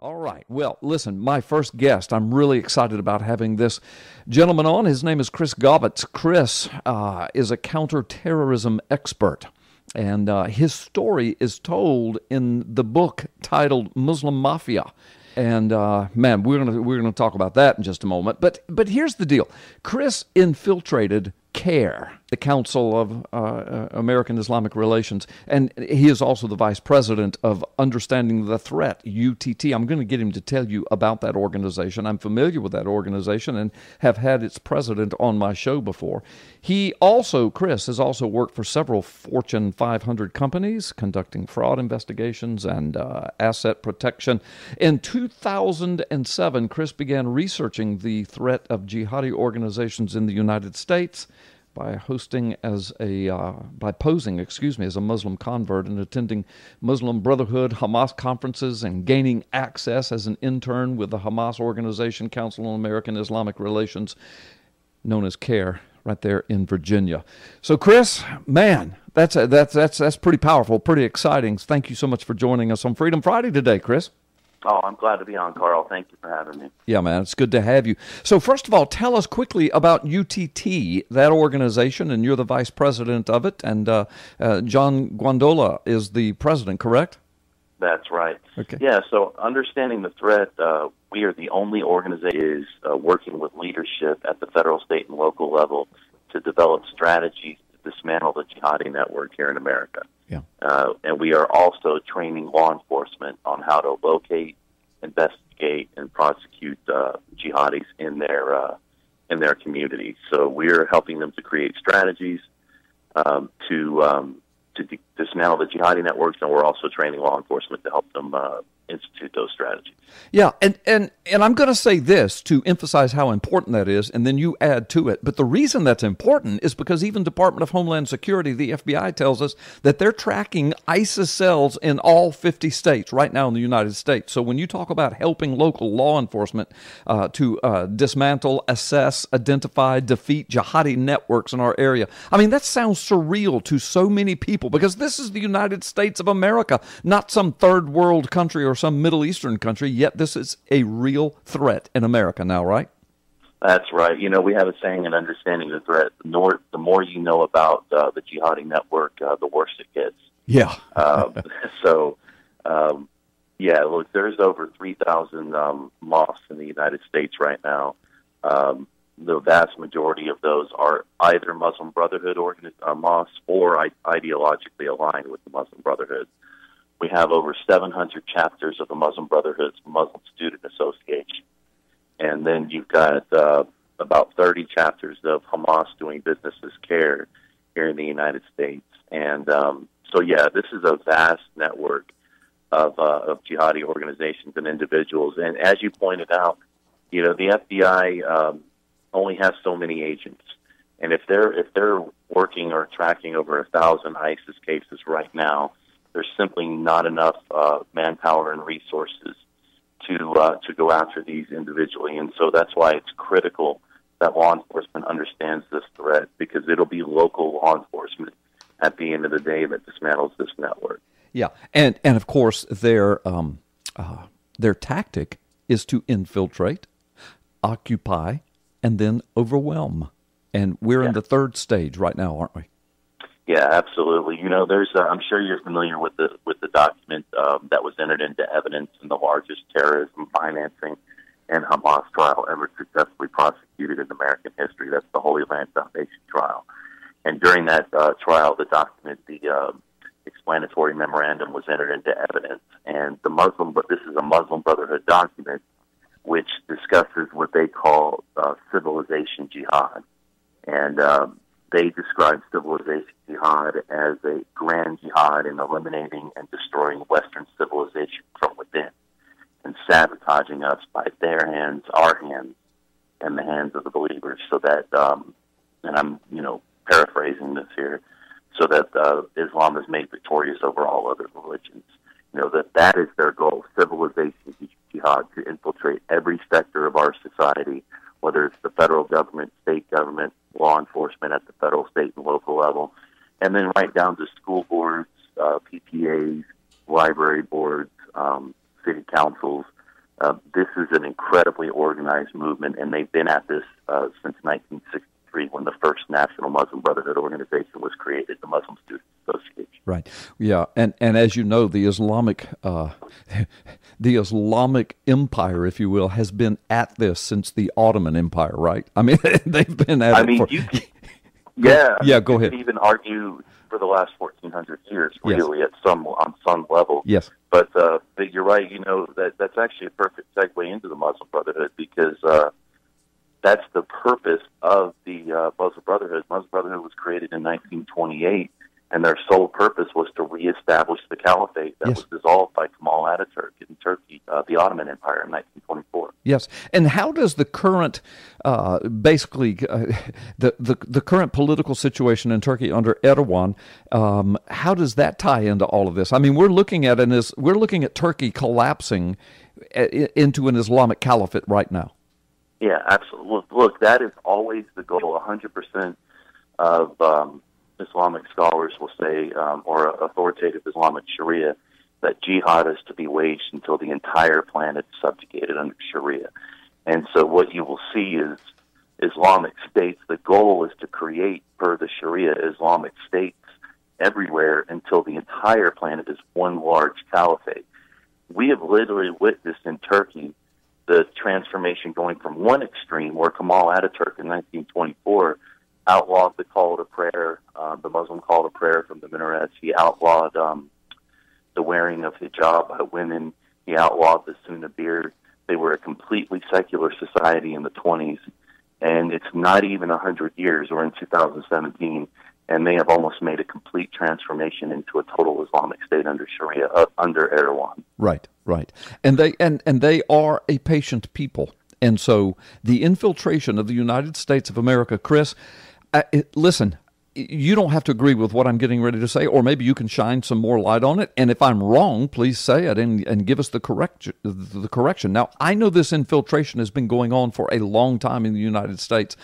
All right. Well, listen, my first guest, I'm really excited about having this gentleman on. His name is Chris Gaubatz. Chris is a counterterrorism expert, and his story is told in the book titled Muslim Mafia. And man, we're gonna talk about that in just a moment. But here's the deal: Chris infiltrated CAIR, the Council of American Islamic Relations, and he is also the vice president of Understanding the Threat, UTT. I'm going to get him to tell you about that organization. I'm familiar with that organization and have had its president on my show before. Chris has also worked for several Fortune 500 companies conducting fraud investigations and asset protection. In 2007, Chris began researching the threat of jihadi organizations in the United States by posing as a Muslim convert and attending Muslim Brotherhood, Hamas conferences, and gaining access as an intern with the Hamas organization Council on American Islamic Relations, known as CAIR, right there in Virginia. So, Chris, man, that's pretty powerful, pretty exciting. Thank you so much for joining us on Freedom Friday today, Chris. Oh, I'm glad to be on, Carl. Thank you for having me. Yeah, man, it's good to have you. So first of all, tell us quickly about UTT, that organization, and you're the vice president of it, and John Guandola is the president, correct? That's right. Okay. Yeah, so Understanding the Threat, we are the only organization working with leadership at the federal, state, and local level to develop strategies to dismantle the jihadi network here in America. Yeah. And we are also training law enforcement on how to locate, investigate, and prosecute jihadis in their communities. So we're helping them to create strategies to dismantle the jihadi networks, and we're also training law enforcement to help them institute those strategies. Yeah, and I'm going to say this to emphasize how important that is, and then you add to it. But the reason that's important is because even Department of Homeland Security, the FBI, tells us that they're tracking ISIS cells in all 50 states right now in the United States. So when you talk about helping local law enforcement to dismantle, assess, identify, defeat jihadi networks in our area, I mean, that sounds surreal to so many people because this is the United States of America, not some third world country or some Middle Eastern country, yet this is a real threat in America now, right? That's right. You know, we have a saying in Understanding the Threat, the more you know about the jihadi network, the worse it gets. Yeah. Yeah, look, there's over 3,000 mosques in the United States right now. The vast majority of those are either Muslim Brotherhood mosques or ideologically aligned with the Muslim Brotherhood. We have over 700 chapters of the Muslim Brotherhood's Muslim Student Association. And then you've got about 30 chapters of Hamas doing business as CAIR here in the United States. And this is a vast network of jihadi organizations and individuals. And as you pointed out, you know, the FBI only has so many agents. And if they're working or tracking over 1,000 ISIS cases right now, there's simply not enough manpower and resources to go after these individually, and so that's why it's critical that law enforcement understands this threat, because it'll be local law enforcement at the end of the day that dismantles this network. Yeah, and of course their tactic is to infiltrate, occupy, and then overwhelm, and we're in the third stage right now, aren't we? Yeah, absolutely. You know, there's I'm sure you're familiar with the document that was entered into evidence in the largest terrorism financing and Hamas trial ever successfully prosecuted in American history. That's the Holy Land Foundation trial. And during that trial, the document, the explanatory memorandum, was entered into evidence. And this is a Muslim Brotherhood document which discusses what they call civilization jihad. And they describe civilization jihad as a grand jihad in eliminating and destroying Western civilization from within and sabotaging us by their hands, our hands, and the hands of the believers, so that, and I'm, paraphrasing this here, so that Islam is made victorious over all other religions. You know, that is their goal, civilization jihad, to infiltrate every sector of our society, whether it's the federal government, state government, law enforcement at the federal, state, and local level, and then right down to school boards, PTAs, library boards, city councils, This is an incredibly organized movement, and they've been at this since 1963, when the first National Muslim Brotherhood organization was created, the Muslim Students Association. Right. Yeah. And as you know, the Islamic Empire, if you will, has been at this since the Ottoman Empire, right? I mean, they've been at it for... Yeah, go ahead. You could even argue for the last 1,400 years, really, on some level. Yes. But you're right. That's actually a perfect segue into the Muslim Brotherhood, because that's the purpose of the Muslim Brotherhood. Muslim Brotherhood was created in 1928, and their sole purpose was to reestablish the caliphate that was dissolved by Kemal Ataturk in Turkey, the Ottoman Empire, in 1924. Yes, and how does the current, the current political situation in Turkey under Erdogan, how does that tie into all of this? I mean, we're looking at Turkey collapsing into an Islamic caliphate right now. Yeah, absolutely. Look, that is always the goal. 100% of Islamic scholars will say, or authoritative Islamic Sharia, that jihad is to be waged until the entire planet is subjugated under Sharia. And so what you will see is Islamic states. The goal is to create, per the Sharia, Islamic states everywhere until the entire planet is one large caliphate. We have literally witnessed in Turkey the transformation going from one extreme, where Kemal Ataturk in 1924 outlawed the call to prayer, the Muslim call to prayer from the minarets. He outlawed the wearing of hijab by women. He outlawed the Sunnah beard. They were a completely secular society in the 20s, and it's not even 100 years. We're in 2017, and they have almost made a complete transformation into a total Islamic state under Sharia, under Erdogan. Right, right. And they are a patient people. And so the infiltration of the United States of America, Chris, listen, you don't have to agree with what I'm getting ready to say, or maybe you can shine some more light on it. And if I'm wrong, please say it and give us the correction. Now, I know this infiltration has been going on for a long time in the United States.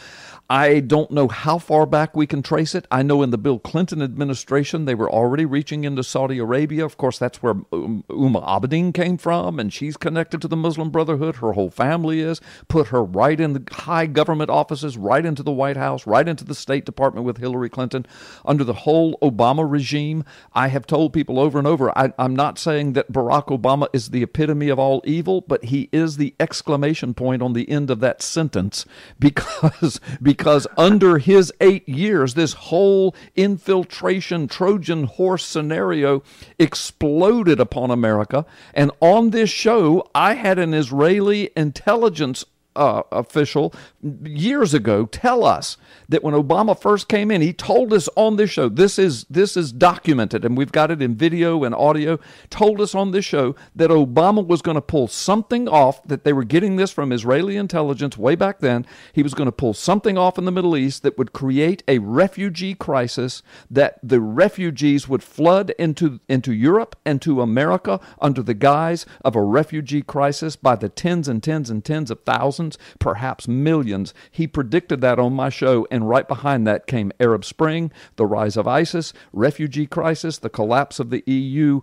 I don't know how far back we can trace it. I know in the Bill Clinton administration, they were already reaching into Saudi Arabia. Of course, that's where Abedin came from, and she's connected to the Muslim Brotherhood. Her whole family is. Put her right in the high government offices, right into the White House, right into the State Department with Hillary Clinton. Under the whole Obama regime, I have told people over and over, I'm not saying that Barack Obama is the epitome of all evil, but he is the exclamation point on the end of that sentence, because under his 8 years, this whole infiltration Trojan horse scenario exploded upon America. And on this show, I had an Israeli intelligence official years ago tell us that when Obama first came in, he told us on this show, this is documented, and we've got it in video and audio, told us on this show that Obama was going to pull something off, that they were getting this from Israeli intelligence way back then. He was going to pull something off in the Middle East that would create a refugee crisis, that the refugees would flood into Europe and to America under the guise of a refugee crisis by the tens and tens and tens of thousands, perhaps millions. He predicted that on my show, and right behind that came Arab Spring, the rise of ISIS, refugee crisis, the collapse of the EU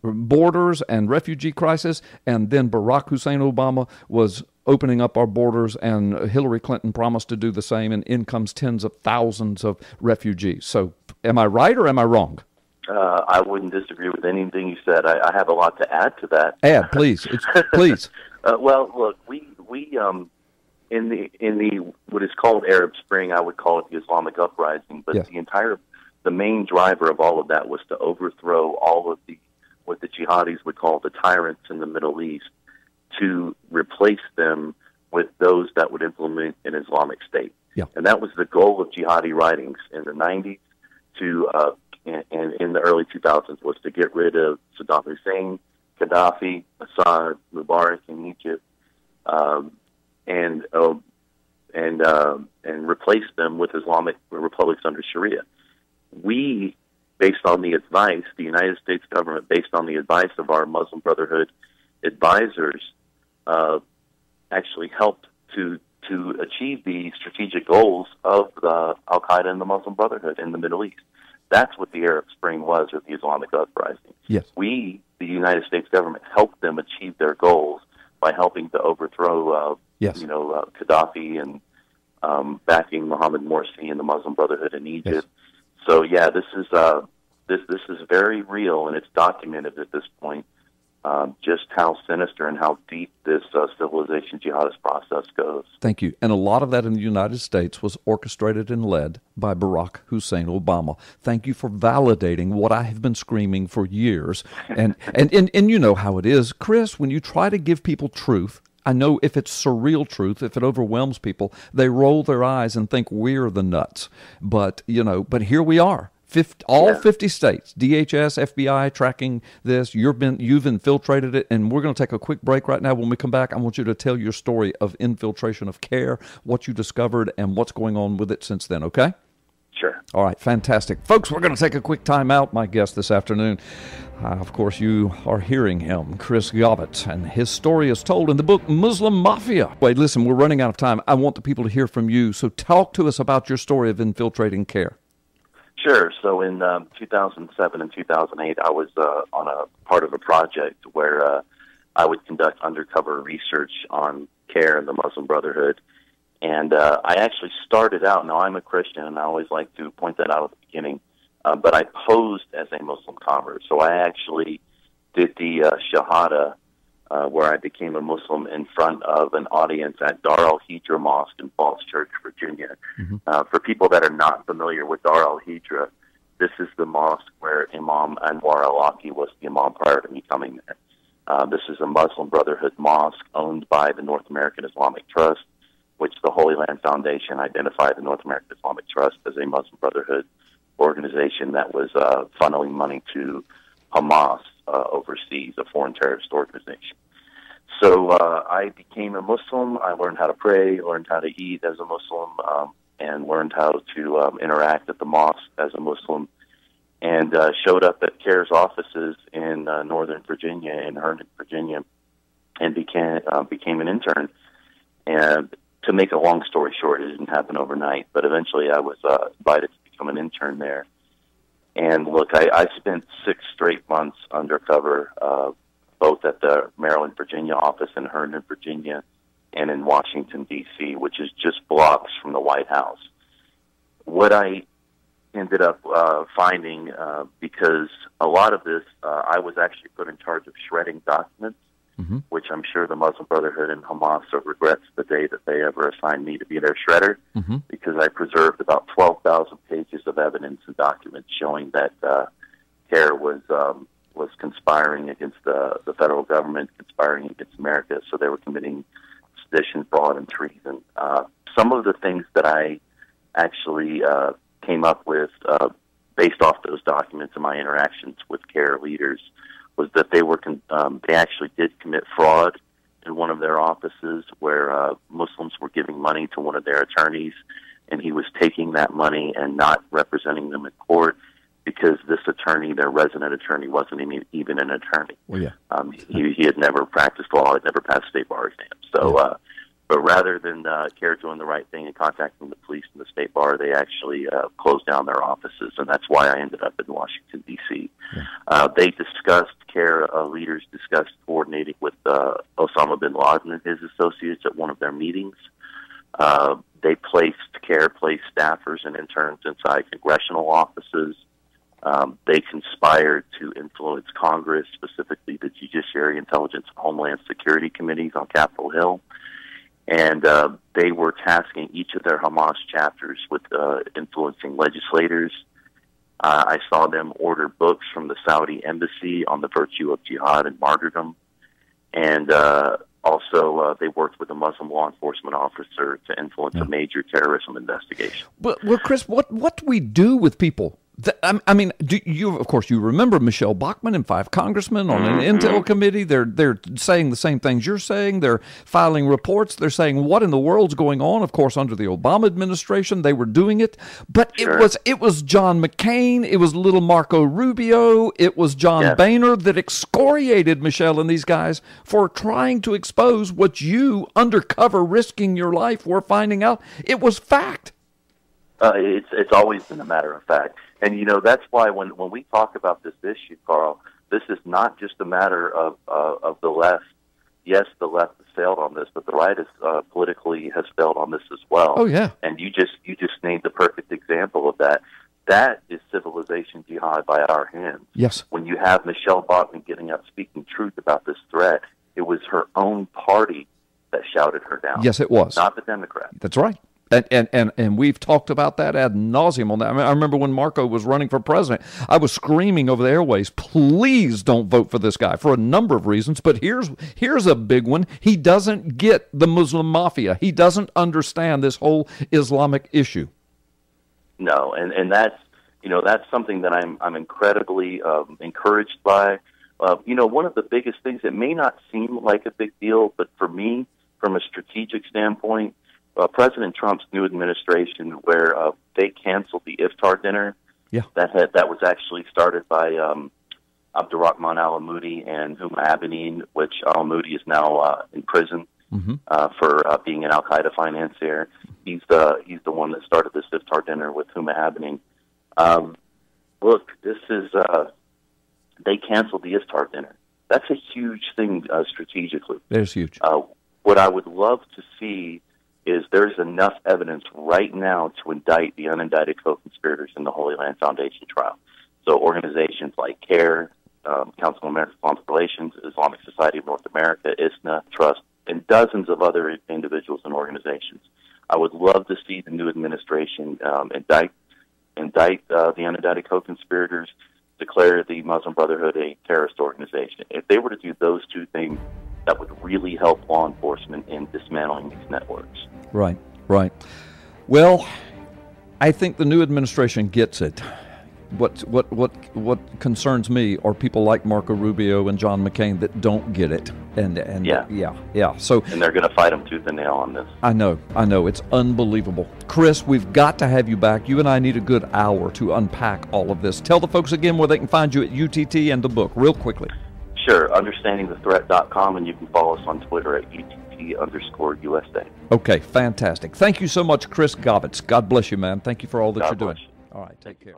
borders and refugee crisis, and then Barack Hussein Obama was opening up our borders, and Hillary Clinton promised to do the same, and in comes tens of thousands of refugees. So am I right or am I wrong? I wouldn't disagree with anything you said. I have a lot to add to that. Add, please. Please. Well, look, we in the what is called Arab Spring, I would call it the Islamic uprising, but yes. the main driver of all of that was to overthrow all of what the jihadis would call the tyrants in the Middle East, to replace them with those that would implement an Islamic State. Yeah. And that was the goal of jihadi writings in the 90s and in the early 2000s, was to get rid of Saddam Hussein, Gaddafi, Assad, Mubarak in Egypt, and replace them with Islamic republics under Sharia. We, based on the advice, the United States government, based on the advice of our Muslim Brotherhood advisors, actually helped to achieve the strategic goals of the Al-Qaeda and the Muslim Brotherhood in the Middle East. That's what the Arab Spring was, or the Islamic uprising. Yes. We, the United States government, helped them achieve their goals by helping to overthrow, Yes. Gaddafi and backing Mohammed Morsi and the Muslim Brotherhood in Egypt. Yes. So yeah, this is very real, and it's documented at this point. Just how sinister and how deep this civilization jihadist process goes. Thank you. And a lot of that in the United States was orchestrated and led by Barack Hussein Obama. Thank you for validating what I have been screaming for years. And you know how it is, Chris, when you try to give people truth, I know if it's surreal truth, if it overwhelms people, they roll their eyes and think we're the nuts. But here we are. 50 states, DHS, FBI tracking this. You've infiltrated it, and we're going to take a quick break right now. When we come back, I want you to tell your story of infiltration of CAIR, what you discovered, and what's going on with it since then, okay? Sure. All right, fantastic. Folks, we're going to take a quick time out. My guest this afternoon, of course, you are hearing him, Chris Gaubatz, and his story is told in the book Muslim Mafia. Wait, listen, we're running out of time. I want the people to hear from you, so talk to us about your story of infiltrating CAIR. Sure. So in 2007 and 2008, I was on a part of a project where I would conduct undercover research on CAIR and the Muslim Brotherhood. And I actually started out, now I'm a Christian, and I always like to point that out at the beginning, but I posed as a Muslim convert. So I actually did the Shahada, where I became a Muslim in front of an audience at Dar al-Hijra Mosque in Falls Church, Virginia. Mm-hmm. For people that are not familiar with Dar al-Hijra, this is the mosque where Imam Anwar al-Awlaki was the imam prior to me coming there. This is a Muslim Brotherhood mosque owned by the North American Islamic Trust, which the Holy Land Foundation identified the North American Islamic Trust as a Muslim Brotherhood organization that was funneling money to Hamas overseas, a foreign terrorist organization. So I became a Muslim. I learned how to pray, learned how to eat as a Muslim, and learned how to interact at the mosque as a Muslim, and showed up at CAIR's offices in Northern Virginia, in Herndon, Virginia, and became an intern. And to make a long story short, it didn't happen overnight, but eventually I was invited to become an intern there. And look, I spent 6 straight months undercover, both at the Maryland, Virginia office in Herndon, Virginia, and in Washington, D.C., which is just blocks from the White House. What I ended up finding, because a lot of this, I was actually put in charge of shredding documents, mm-hmm. which I'm sure the Muslim Brotherhood and Hamas regrets the day that they ever assigned me to be their shredder, mm-hmm. because I preserved about 12,000 pages of evidence and documents showing that CAIR was conspiring against the federal government, conspiring against America, so they were committing sedition, fraud, and treason. Some of the things that I actually came up with based off those documents and my interactions with CAIR leaders was that they actually did commit fraud in one of their offices where Muslims were giving money to one of their attorneys, and he was taking that money and not representing them in court because this attorney, their resident attorney, wasn't even an attorney. Well, yeah. He had never practiced law, had never passed state bar exam. So, yeah. But rather than CAIR doing the right thing and contacting the police and the state bar, they actually closed down their offices, and that's why I ended up in Washington, D.C. Yeah. CAIR leaders discussed coordinating with Osama bin Laden and his associates at one of their meetings. CAIR placed staffers and interns inside congressional offices. They conspired to influence Congress, specifically the Judiciary, Intelligence, and Homeland Security committees on Capitol Hill. And they were tasking each of their Hamas chapters with influencing legislators. I saw them order books from the Saudi embassy on the virtue of jihad and martyrdom. And also, they worked with a Muslim law enforcement officer to influence a major terrorism investigation. Well, Chris, what do we do with people? I mean, of course, you remember Michelle Bachmann and 5 congressmen on an intel committee. They're saying the same things you're saying. They're filing reports. They're saying what in the world's going on. Of course, under the Obama administration, they were doing it. But sure. It was John McCain. It was little Marco Rubio. It was John Boehner that excoriated Michelle and these guys for trying to expose what you, undercover, risking your life, were finding out. It was fact. It's always been a matter of fact. And, that's why when we talk about this issue, Carl, this is not just a matter of the left yes, the left has failed on this, but the right has politically has failed on this as well. Oh, yeah. And you just named the perfect example of that. That is civilization jihad by our hands. Yes. When you have Michelle Bachmann getting up speaking truth about this threat, it was her own party that shouted her down. Yes, it was. Not the Democrats. That's right. And we've talked about that ad nauseum on that. I mean, I remember when Marco was running for president, I was screaming over the airways, please don't vote for this guy for a number of reasons. But here's a big one. He doesn't get the Muslim mafia. He doesn't understand this whole Islamic issue. No, and that's that's something that I'm incredibly encouraged by. One of the biggest things, it may not seem like a big deal, but for me, from a strategic standpoint, President Trump's new administration, where they canceled the iftar dinner, that was actually started by Abdurrahman al-Amoudi and Huma Abedin, which al-Amoudi is now in prison for being an al-Qaeda financier. He's the one that started this iftar dinner with Huma Abedin. Look, this is they canceled the iftar dinner. That's a huge thing strategically. It's huge. What I would love to see is there's enough evidence right now to indict the unindicted co-conspirators in the Holy Land Foundation trial. So organizations like CAIR, Council on American-Islamic Relations, Islamic Society of North America, ISNA, Trust, and dozens of other individuals and organizations. I would love to see the new administration indict the unindicted co-conspirators, declare the Muslim Brotherhood a terrorist organization. If they were to do those two things, that would really help law enforcement in dismantling these networks. Right, right. Well, I think the new administration gets it. What concerns me are people like Marco Rubio and John McCain that don't get it. And yeah. So, and they're going to fight them tooth and nail on this. I know. It's unbelievable. Chris, we've got to have you back. You and I need a good hour to unpack all of this. Tell the folks again where they can find you at UTT and the book, real quickly. Sure, understandingthethreat.com, and you can follow us on Twitter at UTT_USA. Okay, fantastic. Thank you so much, Chris Gaubatz. God bless you, man. Thank you for all that you're doing. All right, take care.